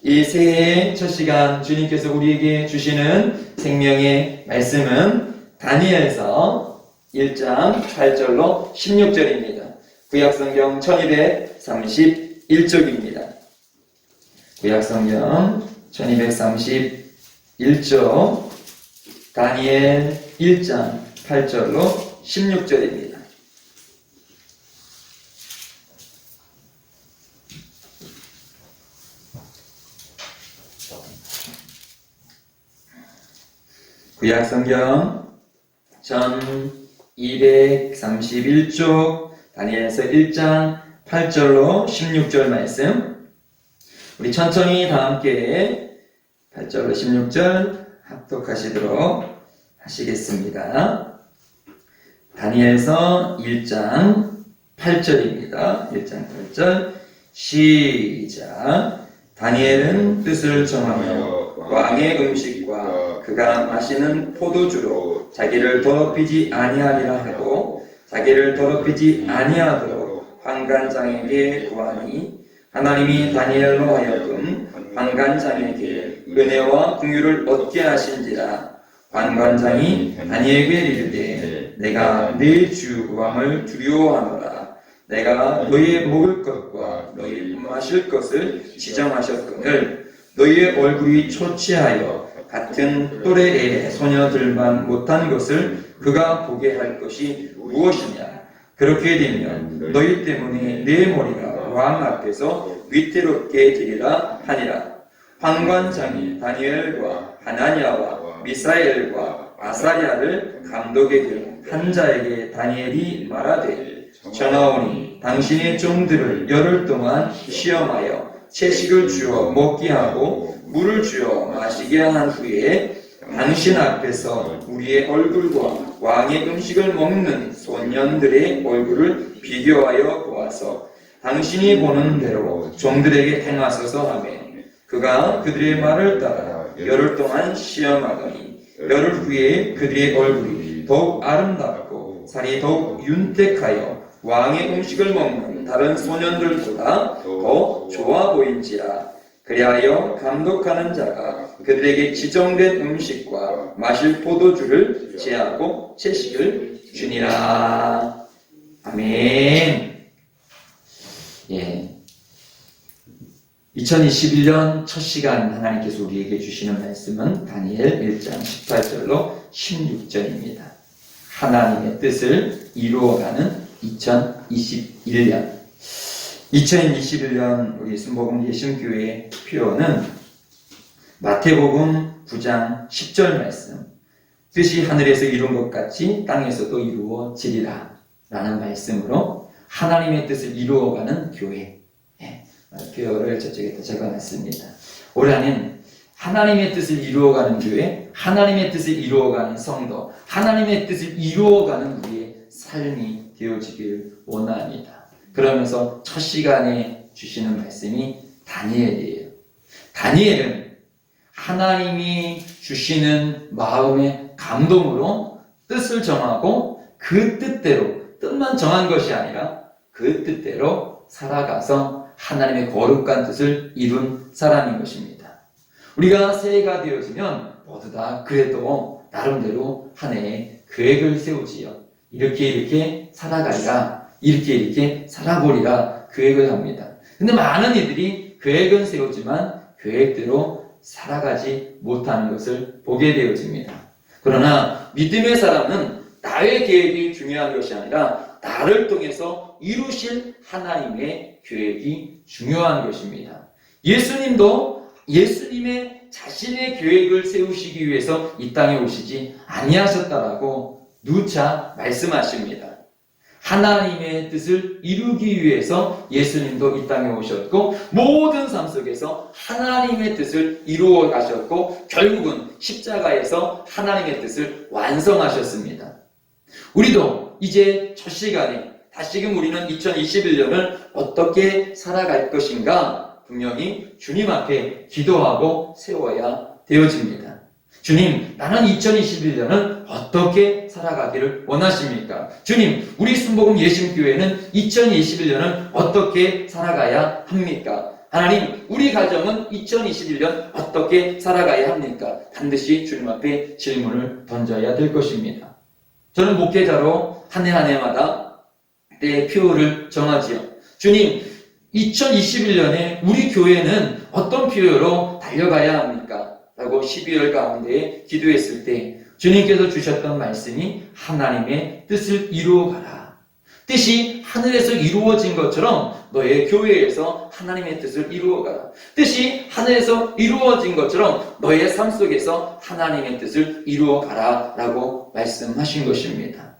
이 새해의 첫 시간 주님께서 우리에게 주시는 생명의 말씀은 다니엘서 1장 8절로 16절입니다. 구약성경 1231쪽입니다. 구약성경 1231쪽 다니엘 1장 8절로 16절입니다. 구약성경 1231쪽 다니엘서 1장 8절로 16절 말씀, 우리 천천히 다 함께 8절로 16절 합독하시도록 하시겠습니다. 다니엘서 1장 8절입니다. 1장 8절 시작. 다니엘은 뜻을 정하며 왕의 음식과 그가 마시는 포도주로 자기를 더럽히지 아니하리라 하고 자기를 더럽히지 아니하도록 환관장에게 구하니 하나님이 다니엘로 하여금 환관장에게 은혜와 긍휼을 얻게 하신지라. 환관장이 다니엘에게 이르되 내가 네 주 왕을 두려워하노라. 내가 너희의 먹을 것과 너희 마실 것을 지정하셨거늘 너희의 얼굴이 초췌하여 같은 또래의 소녀들만 못한 것을 그가 보게 할 것이 무엇이냐. 그렇게 되면 너희 때문에 내 머리가 왕 앞에서 위태롭게 되리라 하니라. 환관장이 다니엘과 하나냐와 미사엘과 아사랴를 감독에 든 한 자에게 다니엘이 말하되 전하오니 당신의 종들을 열흘 동안 시험하여 채식을 주어 먹게 하고 물을 주어 마시게 한 후에 당신 앞에서 우리의 얼굴과 왕의 음식을 먹는 소년들의 얼굴을 비교하여 보아서 당신이 보는 대로 종들에게 행하소서 하며 그가 그들의 말을 따라 열흘 동안 시험하더니 열흘 후에 그들의 얼굴이 더욱 아름답고 살이 더욱 윤택하여 왕의 음식을 먹는 다른 소년들보다 더 좋아 보인지라. 그리하여 감독하는 자가 그들에게 지정된 음식과 마실 포도주를 제하고 채식을 주니라. 아멘. 예. 2021년 첫 시간 하나님께서 우리에게 주시는 말씀은 다니엘 1장 18절로 16절입니다. 하나님의 뜻을 이루어가는 2021년. 2021년 우리 순복음 예심교회의 표어는 마태복음 9장 10절 말씀, 뜻이 하늘에서 이룬 것 같이 땅에서도 이루어지리라 라는 말씀으로 하나님의 뜻을 이루어가는 교회, 표어를 저쪽에다 적어놨습니다. 올해는 하나님의 뜻을 이루어가는 교회, 하나님의 뜻을 이루어가는 성도, 하나님의 뜻을 이루어가는 우리의 삶이 되어지길 원합니다. 그러면서 첫 시간에 주시는 말씀이 다니엘이에요. 다니엘은 하나님이 주시는 마음의 감동으로 뜻을 정하고 그 뜻대로, 뜻만 정한 것이 아니라 그 뜻대로 살아가서 하나님의 거룩한 뜻을 이룬 사람인 것입니다. 우리가 새해가 되어지면 모두 다 그래도 나름대로 한 해에 계획을 세우지요. 이렇게 살아가리라, 이렇게 살아보리라 계획을 합니다. 근데 많은 이들이 계획은 세우지만 계획대로 살아가지 못하는 것을 보게 되어집니다. 그러나 믿음의 사람은 나의 계획이 중요한 것이 아니라 나를 통해서 이루실 하나님의 계획이 중요한 것입니다. 예수님도 예수님의 자신의 계획을 세우시기 위해서 이 땅에 오시지 아니하셨다라고 누차 말씀하십니다. 하나님의 뜻을 이루기 위해서 예수님도 이 땅에 오셨고 모든 삶 속에서 하나님의 뜻을 이루어 가셨고 결국은 십자가에서 하나님의 뜻을 완성하셨습니다. 우리도 이제 첫 시간에 다시금 우리는 2021년을 어떻게 살아갈 것인가 분명히 주님 앞에 기도하고 세워야 되어집니다. 주님, 나는 2021년을 어떻게 살아가기를 원하십니까? 주님, 우리 순복음 예심교회는 2021년을 어떻게 살아가야 합니까? 하나님, 우리 가정은 2021년 어떻게 살아가야 합니까? 반드시 주님 앞에 질문을 던져야 될 것입니다. 저는 목회자로 한 해 한 해마다 내 표를 정하지요. 주님, 2021년에 우리 교회는 어떤 표로 달려가야 합니까? 라고 12월 가운데 기도했을 때 주님께서 주셨던 말씀이 하나님의 뜻을 이루어가라. 뜻이 하늘에서 이루어진 것처럼 너의 교회에서 하나님의 뜻을 이루어가라. 뜻이 하늘에서 이루어진 것처럼 너의 삶 속에서 하나님의 뜻을 이루어가라 라고 말씀하신 것입니다.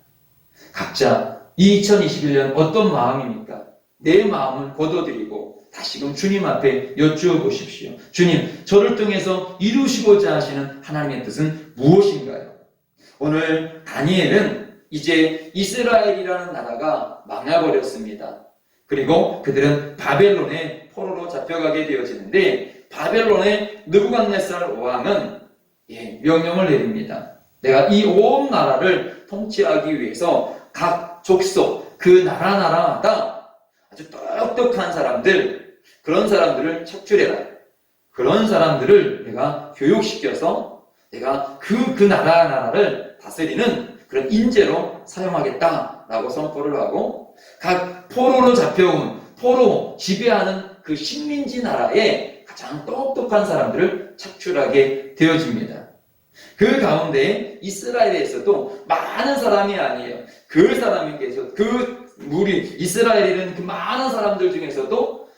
각자 2021년 어떤 마음입니까? 내 마음을 거둬들이고 다시금 주님 앞에 여쭈어 보십시오. 주님, 저를 통해서 이루시고자 하시는 하나님의 뜻은 무엇인가요? 오늘 다니엘은 이제 이스라엘이라는 나라가 망해버렸습니다. 그리고 그들은 바벨론의 포로로 잡혀가게 되어지는데 바벨론의 느부갓네살 왕은 명령을 내립니다. 내가 이 온 나라를 통치하기 위해서 각 족속, 그 나라마다 아주 똑똑한 사람들, 그런 사람들을 척출해라. 그런 사람들을 내가 교육시켜서 내가 그 나라를 다스리는 그런 인재로 사용하겠다라고 선포를 하고 각 포로로 잡혀온, 포로 지배하는 그 식민지 나라에 가장 똑똑한 사람들을 착출하게 되어집니다. 그 가운데 이스라엘에서도 많은 사람이 아니에요. 그 사람에게서 이스라엘에 그 많은 사람들 중에서도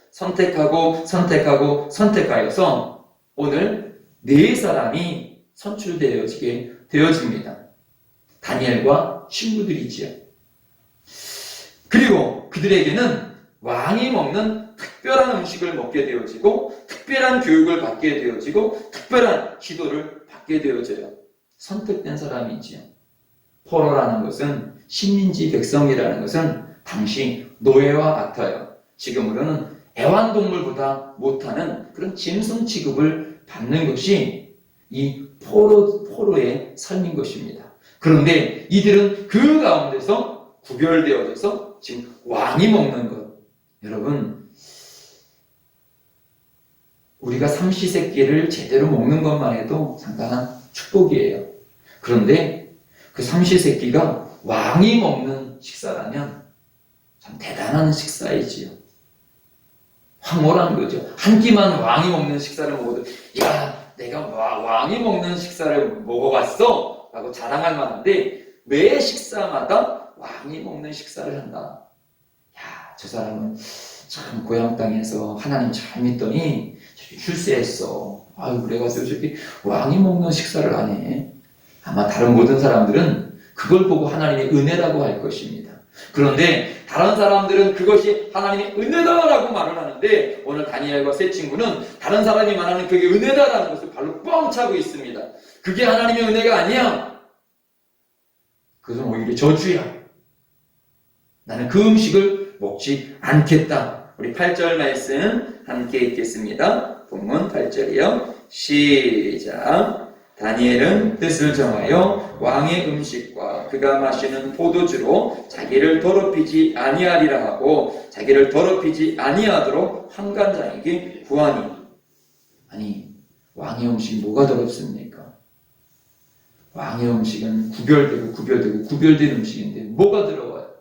선택하여서 오늘 4사람이 선출되어지게 되어집니다. 다니엘과 친구들이지요. 그리고 그들에게는 왕이 먹는 특별한 음식을 먹게 되어지고 특별한 교육을 받게 되어지고 특별한 지도를 받게 되어져요. 선택된 사람이지요. 포로라는 것은 식민지 백성이라는 것은 당시 노예와 같아요. 지금으로는 애완동물보다 못하는 그런 짐승 취급을 받는 것이 이 포로의 삶인 것입니다. 그런데 이들은 그 가운데서 구별되어져서 지금 왕이 먹는 것. 여러분, 우리가 삼시세끼를 제대로 먹는 것만 해도 상당한 축복이에요. 그런데 그 삼시세끼가 왕이 먹는 식사라면 참 대단한 식사이지요. 황홀한 거죠. 한 끼만 왕이 먹는 식사를 먹어도 야, 내가 왕이 먹는 식사를 먹어봤어 라고 자랑할 만한데 매 식사마다 왕이 먹는 식사를 한다. 야, 저 사람은 참 고향 땅에서 하나님 잘 믿더니 출세했어. 아유, 그래가지고 저렇게 왕이 먹는 식사를 하네. 아마 다른 모든 사람들은 그걸 보고 하나님의 은혜라고 할 것입니다. 그런데 다른 사람들은 그것이 하나님의 은혜다라고 말을 하는데 오늘 다니엘과 세 친구는 다른 사람이 말하는 그게 은혜다라는 것을 발로 뻥 차고 있습니다. 그게 하나님의 은혜가 아니야. 그것은 오히려 저주야. 나는 그 음식을 먹지 않겠다. 우리 8절 말씀 함께 읽겠습니다. 본문 8절이요. 시작. 다니엘은 뜻을 정하여 왕의 음식과 그가 마시는 포도주로 자기를 더럽히지 아니하리라 하고 자기를 더럽히지 아니하도록 환관장에게 구하니. 아니, 왕의 음식 뭐가 더럽습니까? 왕의 음식은 구별된 음식인데 뭐가 더러워요?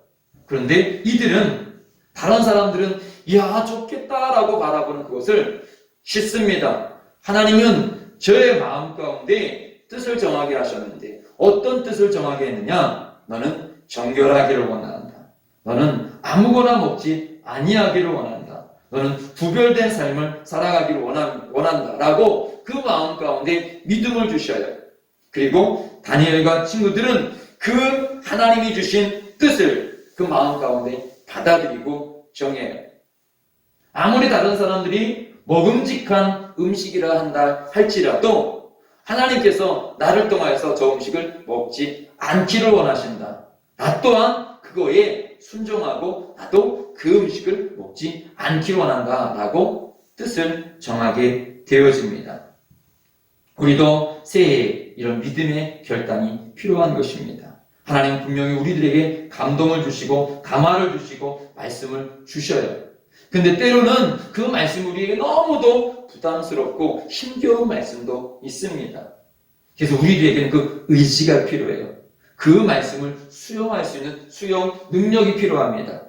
그런데 이들은, 다른 사람들은 이야 좋겠다라고 바라보는 그것을 씻습니다. 하나님은 저의 마음 가운데 뜻을 정하게 하셨는데 어떤 뜻을 정하게 했느냐? 너는 정결하기를 원한다. 너는 아무거나 먹지 아니하기를 원한다. 너는 구별된 삶을 살아가기를 원한다. 라고 그 마음 가운데 믿음을 주셔요. 그리고 다니엘과 친구들은 그 하나님이 주신 뜻을 그 마음 가운데 받아들이고 정해요. 아무리 다른 사람들이 먹음직한 음식이라 한다 할지라도 하나님께서 나를 통하여서 저 음식을 먹지 않기를 원하신다. 나 또한 그거에 순종하고 나도 그 음식을 먹지 않기를 원한다 라고 뜻을 정하게 되어집니다. 우리도 새해에 이런 믿음의 결단이 필요한 것입니다. 하나님은 분명히 우리들에게 감동을 주시고 감화를 주시고 말씀을 주셔요. 근데 때로는 그 말씀 우리에게 너무도 부담스럽고 힘겨운 말씀도 있습니다. 그래서 우리들에게는 그 의지가 필요해요. 그 말씀을 수용할 수 있는 수용 능력이 필요합니다.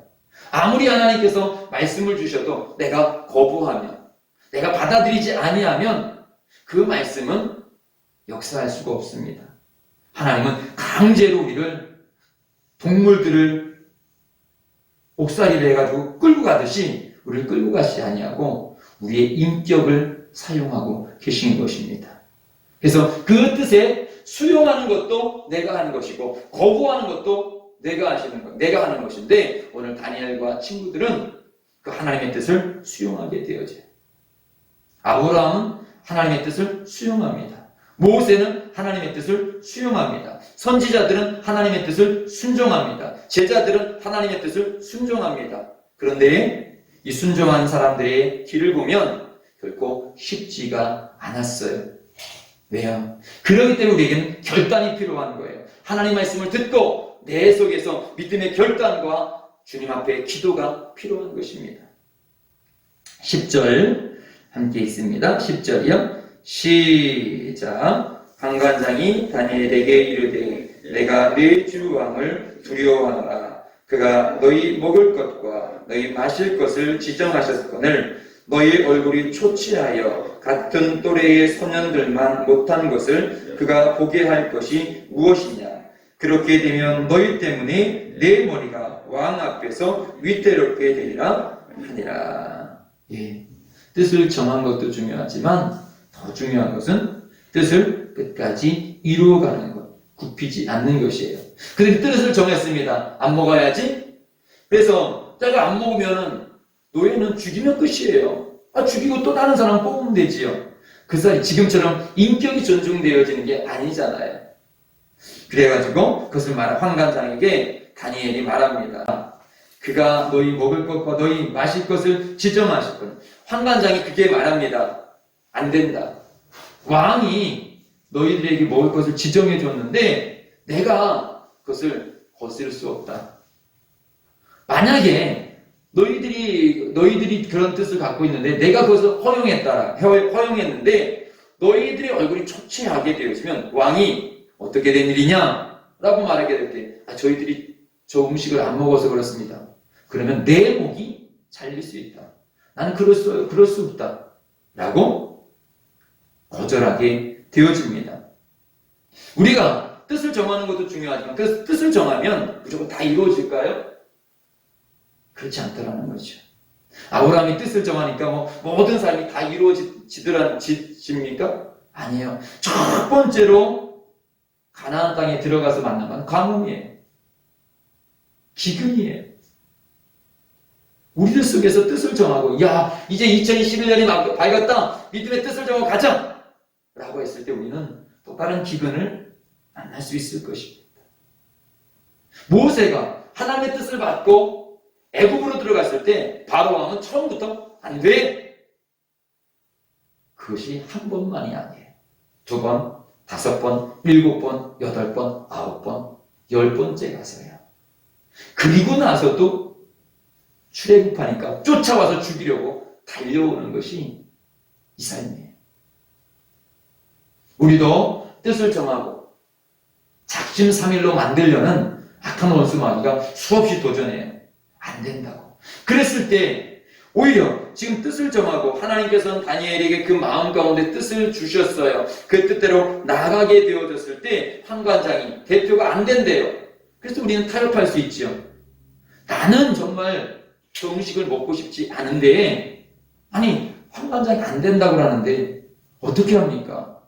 아무리 하나님께서 말씀을 주셔도 내가 거부하면, 내가 받아들이지 아니하면 그 말씀은 역사할 수가 없습니다. 하나님은 강제로 우리를 동물들을 옥살이를 해가지고 끌고 가듯이 우리를 끌고 가시지 아니하고 우리의 인격을 사용하고 계신 것입니다. 그래서 그 뜻에 수용하는 것도 내가 하는 것이고 거부하는 것도 내가 하는 것인데 오늘 다니엘과 친구들은 그 하나님의 뜻을 수용하게 되어져요. 아브라함은 하나님의 뜻을 수용합니다. 모세는 하나님의 뜻을 수용합니다. 선지자들은 하나님의 뜻을 순종합니다. 제자들은 하나님의 뜻을 순종합니다. 그런데 이 순종한 사람들의 길을 보면 결코 쉽지가 않았어요. 왜요? 그렇기 때문에 우리에게는 결단이 필요한 거예요. 하나님 말씀을 듣고 내 속에서 믿음의 결단과 주님 앞에 기도가 필요한 것입니다. 10절 함께 있습니다. 10절이요. 시작. 환관장이 다니엘에게 이르되 내가 네 주 왕을 두려워하노라. 그가 너희 먹을 것과 너희 마실 것을 지정하셨거늘 너희 얼굴이 초췌하여 같은 또래의 소년들만 못한 것을 그가 보게 할 것이 무엇이냐. 그렇게 되면 너희 때문에 내 머리가 왕 앞에서 위태롭게 되리라 하니라. 예. 뜻을 정한 것도 중요하지만 더 중요한 것은 뜻을 끝까지 이루어가는 것, 굽히지 않는 것이에요. 그런데 뜻을 정했습니다. 안 먹어야지? 그래서 내가 안 먹으면 노예는 죽이면 끝이에요. 죽이고 또 다른 사람 뽑으면 되지요. 그 사람이 지금처럼 인격이 존중되어지는 게 아니잖아요. 그래가지고 그것을 환관장에게 다니엘이 말합니다. 그가 너희 먹을 것과 너희 마실 것을 지정하셨거든. 환관장이 그게 말합니다. 안 된다. 왕이 너희들에게 먹을 것을 지정해 줬는데 내가 그것을 거스를 수 없다. 만약에 너희들이 그런 뜻을 갖고 있는데 내가 그것을 허용했는데 너희들의 얼굴이 초췌하게 되어지면 왕이 어떻게 된 일이냐? 라고 말하게 될 때 저희들이 저 음식을 안 먹어서 그렇습니다. 그러면 내 목이 잘릴 수 있다. 나는 그럴 수 없다. 라고 거절하게 되어집니다. 우리가 뜻을 정하는 것도 중요하지만 그 뜻을 정하면 무조건 다 이루어질까요? 그렇지 않다라는 거죠. 아브라함이 뜻을 정하니까 모든 삶이 다 이루어집니까? 아니에요. 첫 번째로 가나안 땅에 들어가서 만난 건 가뭄이에요. 기근이에요. 우리들 속에서 뜻을 정하고 이제 2021년이 밝았다. 믿음의 뜻을 정하고 가자. 라고 했을 때 우리는 또 다른 기근을 만날 수 있을 것입니다. 모세가 하나님의 뜻을 받고 애굽으로 들어갔을 때 바로 왕은 처음부터 안 돼. 그것이 한 번만이 아니에요. 2번, 5번, 7번, 8번, 9번, 10번째 가서야. 그리고 나서도 출애굽하니까 쫓아와서 죽이려고 달려오는 것이 이 삶이에요. 우리도 뜻을 정하고 작심삼일로 만들려는 악한 원수마귀가 수없이 도전해요. 안 된다고. 그랬을 때 오히려 지금 뜻을 정하고 하나님께서는 다니엘에게 그 마음 가운데 뜻을 주셨어요. 그 뜻대로 나가게 되어졌을 때 환관장이 대표가 안 된대요. 그래서 우리는 타협할 수 있죠. 나는 정말 저 음식을 먹고 싶지 않은데 환관장이 안 된다고 하는데 어떻게 합니까?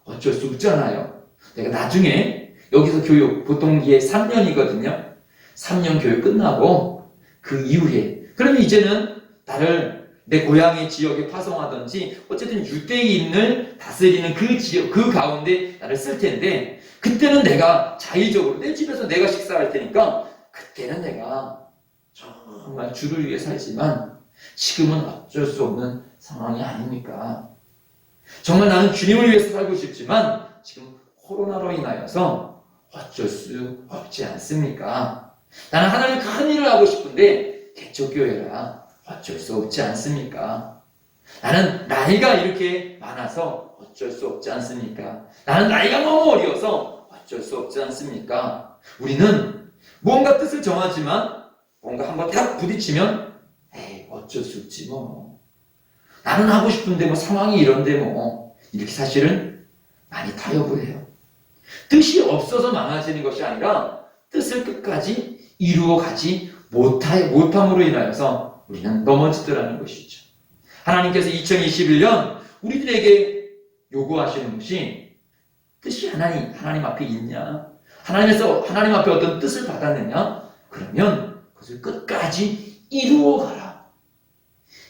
어쩔 수 없잖아요. 내가 나중에 여기서 교육 보통 이게 3년이거든요. 3년 교육 끝나고 그 이후에 그러면 이제는 나를 내 고향의 지역에 파송하든지 어쨌든 유대인을 다스리는 그 지역 그 가운데 나를 쓸 텐데 그때는 내가 자의적으로 내 집에서 내가 식사할 테니까 그때는 내가 정말 주를 위해 살지만 지금은 어쩔 수 없는 상황이 아닙니까? 정말 나는 주님을 위해서 살고 싶지만 지금 코로나로 인하여서 어쩔 수 없지 않습니까? 나는 하나님 큰 일을 하고 싶은데 개척교회라 어쩔 수 없지 않습니까? 나는 나이가 이렇게 많아서 어쩔 수 없지 않습니까? 나는 나이가 너무 어려서 어쩔 수 없지 않습니까? 우리는 뭔가 뜻을 정하지만 뭔가 한번 딱 부딪히면 에이 어쩔 수 없지 뭐. 나는 하고 싶은데 뭐 상황이 이런데 뭐. 이렇게 사실은 많이 타협을 해요. 뜻이 없어서 망가지는 것이 아니라 뜻을 끝까지 이루어가지 못함으로 인하여서 우리는 넘어지더라는 것이죠. 하나님께서 2021년 우리들에게 요구하시는 것이 뜻이 하나님 앞에 있냐? 하나님 앞에 어떤 뜻을 받았느냐? 그러면 그것을 끝까지 이루어가라.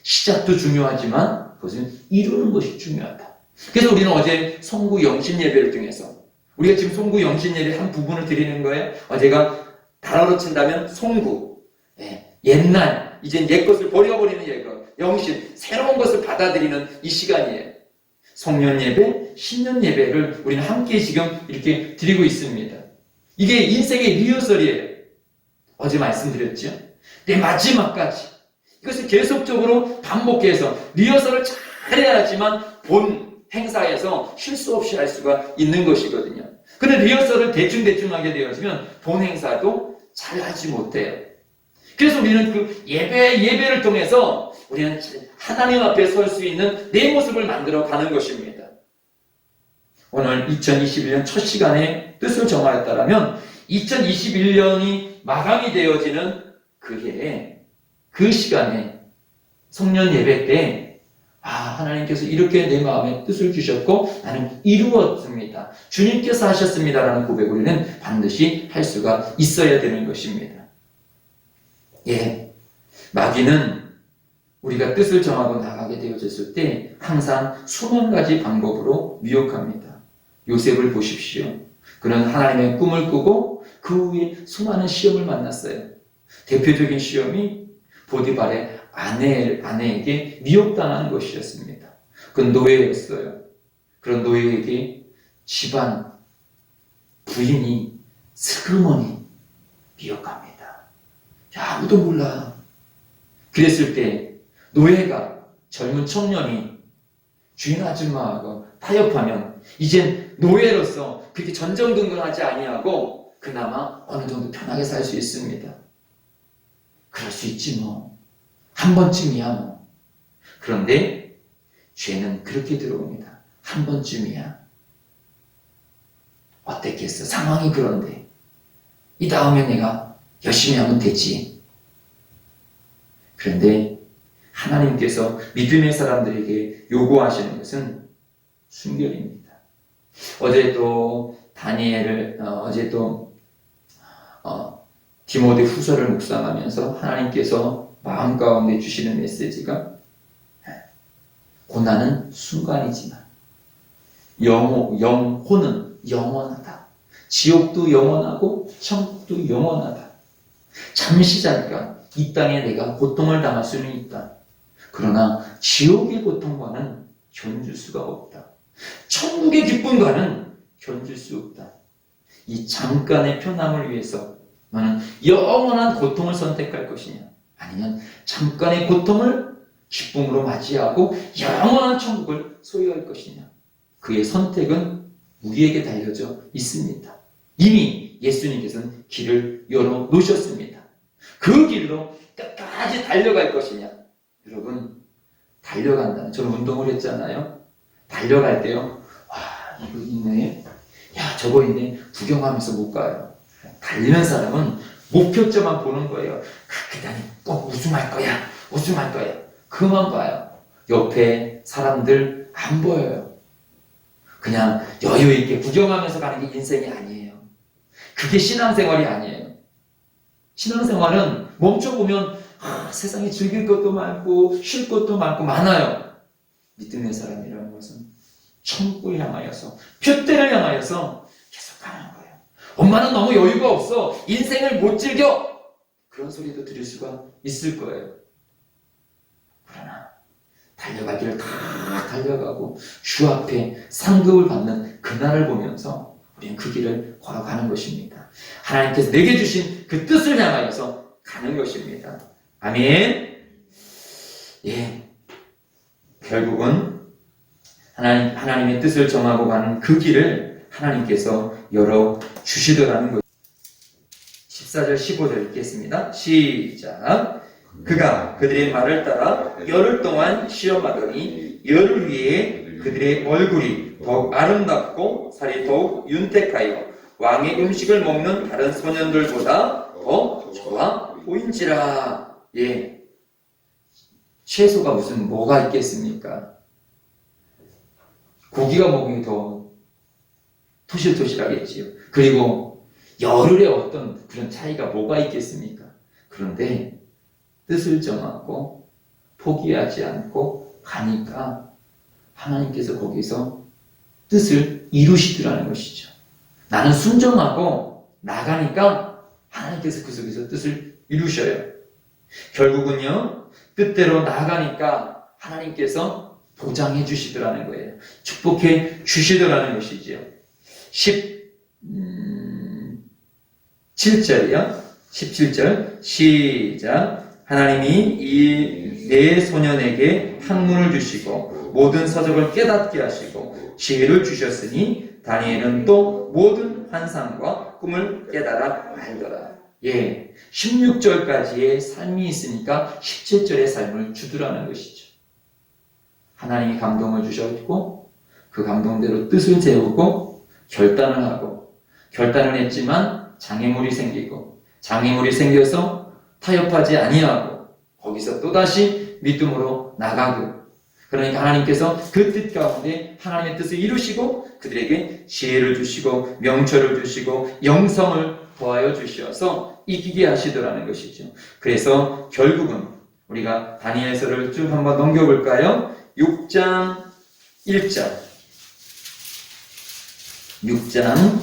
시작도 중요하지만 그것을 이루는 것이 중요하다. 그래서 우리는 어제 송구 영신 예배를 통해서 우리가 지금 송구 영신 예배 한 부분을 드리는 거예요. 어제가 단어로 친다면 송구, 옛날, 이젠 옛 것을 버려버리는 예거, 영신, 새로운 것을 받아들이는 이 시간이에요. 송년 예배, 신년 예배를 우리는 함께 지금 이렇게 드리고 있습니다. 이게 인생의 리허설이에요. 어제 말씀드렸죠. 내 마지막까지 이것을 계속적으로 반복해서 리허설을 잘 해야지만 본 행사에서 실수 없이 할 수가 있는 것이거든요. 근데 리허설을 대충 하게 되어지면 본 행사도 잘 하지 못해요. 그래서 우리는 그 예배를 통해서 우리는 하나님 앞에 설 수 있는 내 모습을 만들어 가는 것입니다. 오늘 2021년 첫 시간에 뜻을 정하였다라면 2021년이 마감이 되어지는 그 해에 그 시간에 송년 예배 때 하나님께서 이렇게 내 마음에 뜻을 주셨고 나는 이루었습니다. 주님께서 하셨습니다라는 고백을 우리는 반드시 할 수가 있어야 되는 것입니다. 마귀는 우리가 뜻을 정하고 나가게 되어졌을 때 항상 수만 가지 방법으로 미혹합니다. 요셉을 보십시오. 그는 하나님의 꿈을 꾸고 그 후에 수많은 시험을 만났어요. 대표적인 시험이 보디발의 아내에게 미혹당하는 것이었습니다. 그건 노예였어요. 그런 노예에게 집안 부인이 슬그머니 미혹합니다. 아무도 몰라. 그랬을 때 노예가 젊은 청년이 주인 아줌마하고 타협하면 이젠 노예로서 그렇게 전전긍긍하지 아니하고 그나마 어느 정도 편하게 살 수 있습니다. 그럴 수 있지 뭐. 한 번쯤이야 뭐. 그런데 죄는 그렇게 들어옵니다. 한 번쯤이야. 어땠겠어? 상황이 그런데 이 다음에 내가 열심히 하면 되지. 그런데 하나님께서 믿음의 사람들에게 요구하시는 것은 순결입니다. 어제 또 디모데 후서를 묵상하면서 하나님께서 마음 가운데 주시는 메시지가 고난은 순간이지만 영혼은 영원하다. 지옥도 영원하고 천국도 영원하다. 잠시 잠깐 이 땅에 내가 고통을 당할 수는 있다. 그러나 지옥의 고통과는 견줄 수가 없다. 천국의 기쁨과는 견줄 수 없다. 이 잠깐의 편함을 위해서 너는 영원한 고통을 선택할 것이냐? 아니면 잠깐의 고통을 기쁨으로 맞이하고 영원한 천국을 소유할 것이냐? 그의 선택은 우리에게 달려져 있습니다. 이미 예수님께서는 길을 열어놓으셨습니다. 그 길로 끝까지 달려갈 것이냐? 여러분, 달려간다는, 저는 운동을 했잖아요. 달려갈 때요, 이거 있네. 저거 있네. 구경하면서 못 가요. 달리는 사람은 목표점만 보는 거예요. 그다음에 꼭 우승할 거야. 그만 봐요. 옆에 사람들 안 보여요. 그냥 여유 있게 구경하면서 가는 게 인생이 아니에요. 그게 신앙생활이 아니에요. 신앙생활은 멈춰보면 세상에 즐길 것도 많고 쉴 것도 많아요. 믿음의 사람이라는 것은 천국을 향하여서, 표대를 향하여서 계속 가는 거예요. 엄마는 너무 여유가 없어. 인생을 못 즐겨. 그런 소리도 들을 수가 있을 거예요. 그러나 달려가기를 다 달려가고 주 앞에 상급을 받는 그날을 보면서 우리는 그 길을 걸어가는 것입니다. 하나님께서 내게 주신 그 뜻을 향하여서 가는 것입니다. 아멘. 예, 결국은 하나님의 뜻을 정하고 가는 그 길을 하나님께서 열어 주시더라는 거예요. 14절 15절 읽겠습니다. 시작. 그가 그들의 말을 따라 열흘 동안 시험하더니 열흘 후에 그들의 얼굴이 더욱 아름답고 살이 더욱 윤택하여 왕의 음식을 먹는 다른 소년들보다 더 좋아 보인지라. 예, 채소가 무슨 뭐가 있겠습니까? 고기가 먹으니 더 토실토실하겠지요. 그리고 열흘에 어떤 그런 차이가 뭐가 있겠습니까? 그런데 뜻을 정하고 포기하지 않고 가니까 하나님께서 거기서 뜻을 이루시더라는 것이죠. 나는 순종하고 나가니까 하나님께서 그 속에서 뜻을 이루셔요. 결국은요, 뜻대로 나가니까 하나님께서 보장해 주시더라는 거예요. 축복해 주시더라는 것이지요. 17절이요. 17절 시작. 하나님이 이 네 소년에게 학문을 주시고 모든 서적을 깨닫게 하시고 지혜를 주셨으니 다니엘은 또 모든 환상과 꿈을 깨달아 알더라. 예, 16절까지의 삶이 있으니까 17절의 삶을 주더라는 것이죠. 하나님이 감동을 주셨고 그 감동대로 뜻을 세우고 결단을 하고 결단을 했지만 장애물이 생기고 장애물이 생겨서 타협하지 아니하고 거기서 또다시 믿음으로 나가고 그러니까 하나님께서 그 뜻 가운데 하나님의 뜻을 이루시고 그들에게 지혜를 주시고 명철을 주시고 영성을 더하여 주셔서 이기게 하시더라는 것이죠. 그래서 결국은 우리가 다니엘서를 쭉 한번 넘겨볼까요? 6장 1절 6장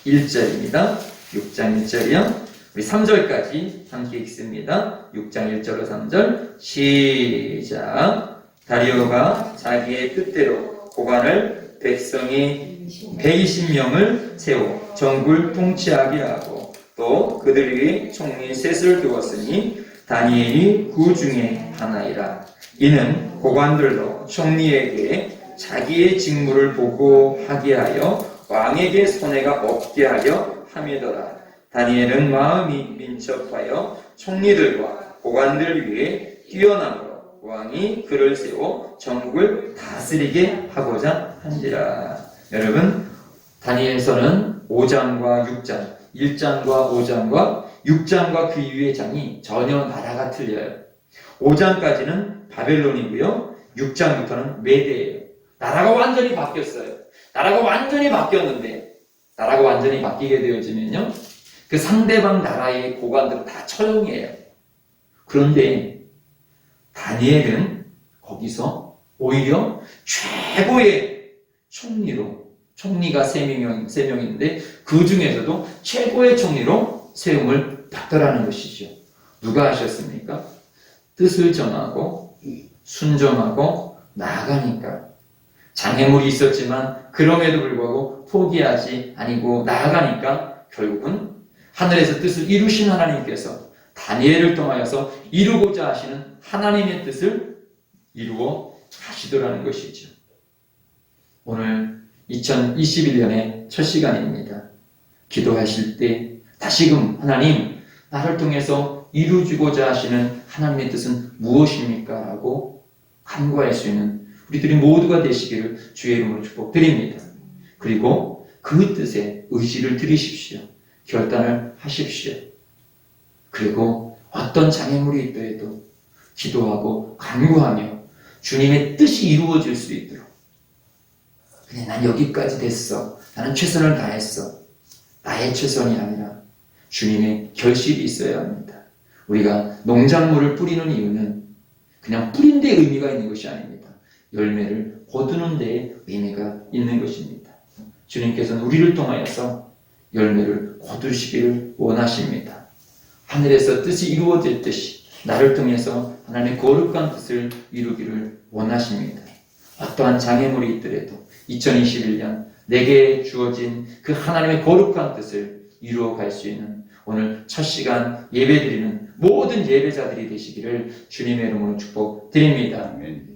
1절입니다. 6장 1절이요. 우리 3절까지 함께 읽습니다. 6장 1절로 3절 시작. 다리오가 자기의 뜻대로 고관을 백성이 120명을 세워 정부를 통치하게 하고 또 그들 위에 총리 셋을 두었으니 다니엘이 그 중에 하나이라. 이는 고관들로 총리에게 자기의 직무를 보고하게 하여 왕에게 손해가 없게 하려 함이더라. 다니엘은 마음이 민첩하여 총리들과 고관들 위에 뛰어남으로 왕이 그를 세워 전국을 다스리게 하고자 한지라. 여러분, 다니엘서는 5장과 6장, 1장과 5장과 6장과 그 이후의 장이 전혀 나라가 틀려요. 5장까지는 바벨론이고요. 6장부터는 메대예요. 나라가 완전히 바뀌었어요. 나라가 완전히 바뀌었는데 나라가 완전히 바뀌게 되어지면요. 그 상대방 나라의 고관들은 다 처형이에요. 그런데 다니엘은 거기서 오히려 최고의 총리로, 총리가 3명인데 그 중에서도 최고의 총리로 세움을 받더라는 것이죠. 누가 하셨습니까? 뜻을 정하고 순종하고 나아가니까 장애물이 있었지만 그럼에도 불구하고 포기하지 아니고 나아가니까 결국은 하늘에서 뜻을 이루신 하나님께서 다니엘을 통하여서 이루고자 하시는 하나님의 뜻을 이루어 가시더라는 것이죠. 오늘 2021년의 첫 시간입니다. 기도하실 때 다시금 하나님, 나를 통해서 이루어지고자 하시는 하나님의 뜻은 무엇입니까? 라고 간구할 수 있는 우리들이 모두가 되시기를 주의 이름으로 축복드립니다. 그리고 그 뜻에 의지를 들이십시오. 결단을 하십시오. 그리고 어떤 장애물이 있더라도 기도하고 간구하며 주님의 뜻이 이루어질 수 있도록 그냥 난 여기까지 됐어. 나는 최선을 다했어. 나의 최선이 아니라 주님의 결실이 있어야 합니다. 우리가 농작물을 뿌리는 이유는 그냥 뿌린 데에 의미가 있는 것이 아닙니다. 열매를 거두는 데에 의미가 있는 것입니다. 주님께서는 우리를 통하여서 열매를 거두시기를 원하십니다. 하늘에서 뜻이 이루어졌듯이 나를 통해서 하나님의 거룩한 뜻을 이루기를 원하십니다. 어떠한 장애물이 있더라도 2021년 내게 주어진 그 하나님의 거룩한 뜻을 이루어 갈 수 있는 오늘 첫 시간 예배드리는 모든 예배자들이 되시기를 주님의 이름으로 축복드립니다. 아멘.